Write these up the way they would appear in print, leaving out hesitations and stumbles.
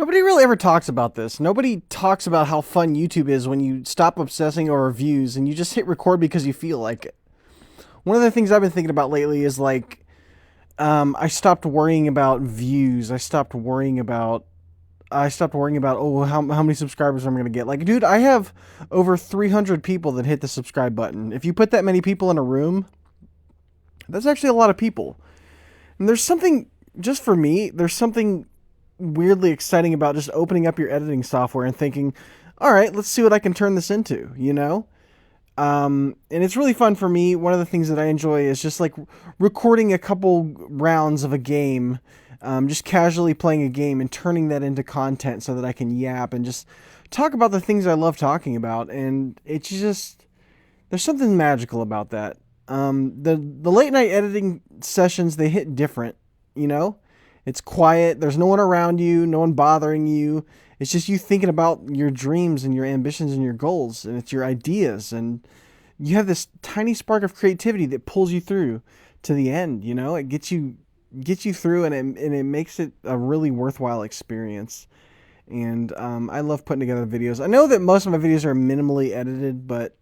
Nobody really ever talks about this. Nobody talks about how fun YouTube is when you stop obsessing over views and you just hit record because you feel like it. One of the things I've been thinking about lately is like, I stopped worrying about views. I stopped worrying about how many subscribers I'm gonna get. Like, dude, I have over 300 people that hit the subscribe button. If you put that many people in a room, that's actually a lot of people. And there's something, just for me, there's something weirdly exciting about just opening up your editing software and thinking, all right, let's see what I can turn this into, you know? And it's really fun for me. One of the things that I enjoy is just like recording a couple rounds of a game, just casually playing a game and turning that into content so that I can yap and just talk about the things I love talking about. And it's just, there's something magical about that. The late night editing sessions, they hit different, you know? It's quiet. There's no one around you, no one bothering you. It's just you thinking about your dreams and your ambitions and your goals, and it's your ideas, and you have this tiny spark of creativity that pulls you through to the end. You know, it gets you through, and it makes it a really worthwhile experience. And I love putting together videos. I know that most of my videos are minimally edited, but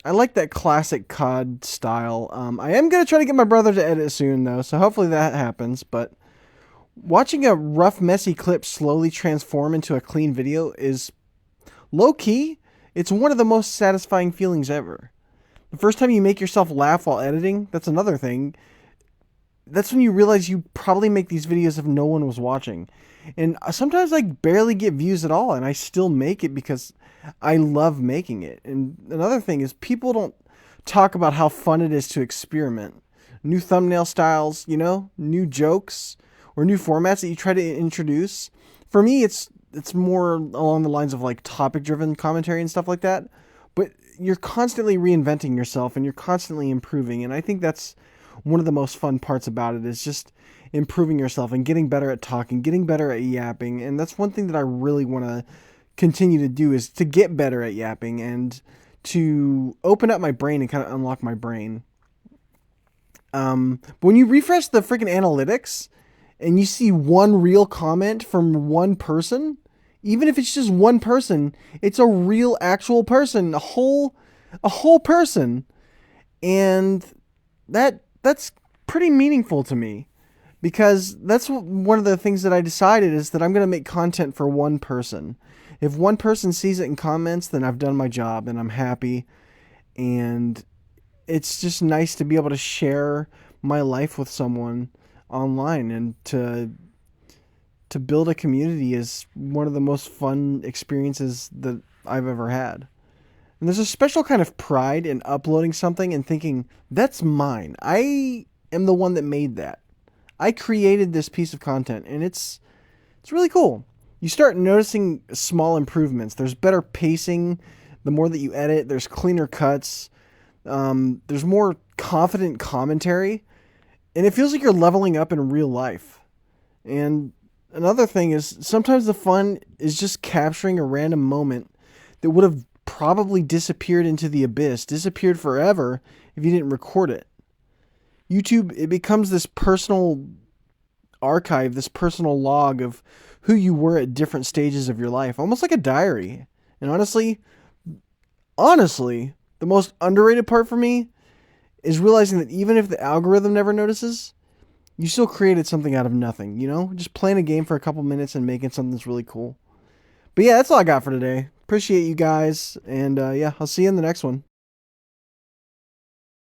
I like that classic COD style. I am gonna try to get my brother to edit soon though, so hopefully that happens. But watching a rough, messy clip slowly transform into a clean video is low key. It's one of the most satisfying feelings ever. The first time you make yourself laugh while editing, that's another thing. That's when you realize you probably make these videos if no one was watching. And sometimes I barely get views at all, and I still make it because I love making it. And another thing is, people don't talk about how fun it is to experiment. New thumbnail styles, you know, new jokes, or new formats that you try to introduce. For me, it's more along the lines of like topic-driven commentary and stuff like that. But you're constantly reinventing yourself, and you're constantly improving. And I think that's one of the most fun parts about it, is just improving yourself and getting better at talking, getting better at yapping. And that's one thing that I really want to continue to do, is to get better at yapping and to open up my brain and kind of unlock my brain. But when you refresh the freaking analytics and you see one real comment from one person, even if it's just one person, it's a real actual person, a whole person. And that's pretty meaningful to me, because that's one of the things that I decided, is that I'm going to make content for one person. If one person sees it and comments, then I've done my job and I'm happy. And it's just nice to be able to share my life with someone online, and to build a community is one of the most fun experiences that I've ever had. And there's a special kind of pride in uploading something and thinking, that's mine. I am the one that made that. I created this piece of content, and it's really cool. You start noticing small improvements. There's better pacing the more that you edit. There's cleaner cuts. There's more confident commentary, and it feels like you're leveling up in real life. And another thing is, sometimes the fun is just capturing a random moment that would have probably disappeared into the abyss, disappeared forever if you didn't record it. YouTube, it becomes this personal archive, this personal log of who you were at different stages of your life, almost like a diary. And honestly, the most underrated part for me is realizing that even if the algorithm never notices, you still created something out of nothing, you know? Just playing a game for a couple minutes and making something that's really cool. But yeah, that's all I got for today. Appreciate you guys, and yeah, I'll see you in the next one.